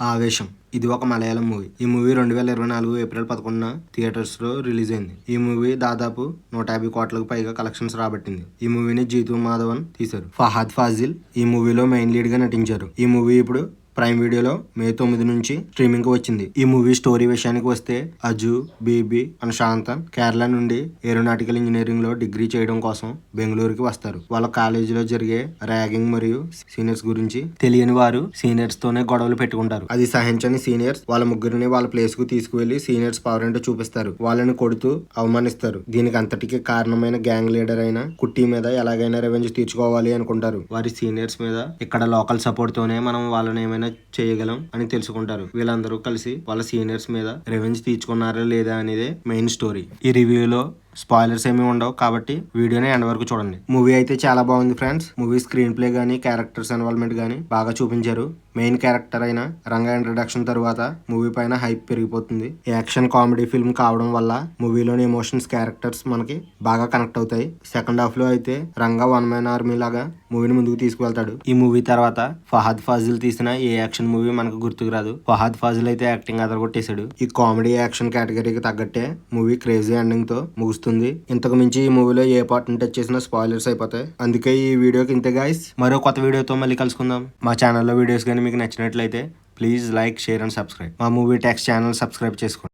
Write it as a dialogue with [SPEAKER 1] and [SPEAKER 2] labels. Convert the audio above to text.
[SPEAKER 1] ఆవేశం ఇది ఒక మలయాళం మూవీ. ఈ మూవీ 2024 ఏప్రిల్ 11న థియేటర్స్ లో రిలీజ్ అయింది. ఈ మూవీ దాదాపు 150 కోట్లకు పైగా కలెక్షన్స్ రాబట్టింది. ఈ మూవీని జీతూ మాధవన్ తీశారు. ఫహద్ ఫాజిల్ ఈ మూవీలో మెయిన్ లీడ్ గా నటించారు. ఈ మూవీ ఇప్పుడు ప్రైమ్ వీడియోలో మే 9 నుంచి స్ట్రీమింగ్ కు వచ్చింది. ఈ మూవీ స్టోరీ విషయానికి వస్తే అజు, బీబీ అండ్ శాంతన్ కేరళ నుండి ఏరోనాటికల్ ఇంజనీరింగ్ లో డిగ్రీ చేయడం కోసం బెంగళూరుకి వస్తారు. వాళ్ళ కాలేజీలో జరిగే ర్యాగింగ్ మరియు సీనియర్స్ గురించి తెలియని వారు సీనియర్స్ తోనే గొడవలు పెట్టుకుంటారు. అది సహించని సీనియర్స్ వాళ్ళ ముగ్గురిని వాళ్ళ ప్లేస్ కు తీసుకువెళ్లి సీనియర్స్ పవర్ ఏంటో చూపిస్తారు. వాళ్ళని కొడుతూ అవమానిస్తారు. దీనికి అంతటికి కారణమైన గ్యాంగ్ లీడర్ అయిన కుట్టి మీద ఎలాగైనా రెవెంజ్ తీర్చుకోవాలి అనుకుంటారు. వారి సీనియర్స్ మీద ఇక్కడ లోకల్ సపోర్ట్ తోనే మనం వాళ్ళని ఏమైనా చేయగలం అని తెలుసుకుంటారు. వీళ్ళందరూ కలిసి వాళ్ళ సీనియర్స్ మీద రెవెంజ్ తీర్చుకున్నారా లేదా అనేదే మెయిన్ స్టోరీ. ఈ రివ్యూలో స్పాయిలర్స్ ఏమీ ఉండవు కాబట్టి వీడియోని ఎండ్ వరకు చూడండి. మూవీ అయితే చాలా బాగుంది ఫ్రెండ్స్. మూవీ స్క్రీన్ ప్లే గానీ క్యారెక్టర్స్ ఇన్వాల్వ్మెంట్ గానీ బాగా చూపించారు. మెయిన్ క్యారెక్టర్ అయిన రంగా ఇంట్రడక్షన్ తరువాత మూవీ పైన హైప్ పెరిగిపోతుంది. యాక్షన్ కామెడీ ఫిల్మ్ కావడం వల్ల మూవీలోని ఎమోషన్స్ క్యారెక్టర్స్ మనకి బాగా కనెక్ట్ అవుతాయి. సెకండ్ హాఫ్ లో అయితే రంగా వన్ మ్యాన్ ఆర్మీ లాగా మూవీని ముందుకు తీసుకువెళ్తాడు. ఈ మూవీ తర్వాత ఫహద్ ఫాజిల్ తీసిన ఏ యాక్షన్ మూవీ మనకు గుర్తుకు రాదు. ఫహద్ ఫాజిల్ అయితే యాక్టింగ్ అదరగొట్టేశాడు. ఈ కామెడీ యాక్షన్ కేటగిరీకి తగ్గట్టే మూవీ క్రేజీ ఎండింగ్ తో ముగుస్తుంది. ఇంతకు మించి ఈ మూవీలో ఏ పార్ట్ ని టచ్ చేసినా స్పాయిలర్స్ అయిపోతాయి. అందుకే ఈ వీడియోకి ఇంతే గైస్. మరో కొత్త వీడియోతో మళ్ళీ కలుసుకుందాం. మా ఛానల్లో వీడియోస్ కానీ మీకు నచ్చినట్లయితే please like, share and subscribe. మా మూవీ టెక్స్ట్ ఛానల్ సబ్స్క్రైబ్ చేసుకోండి.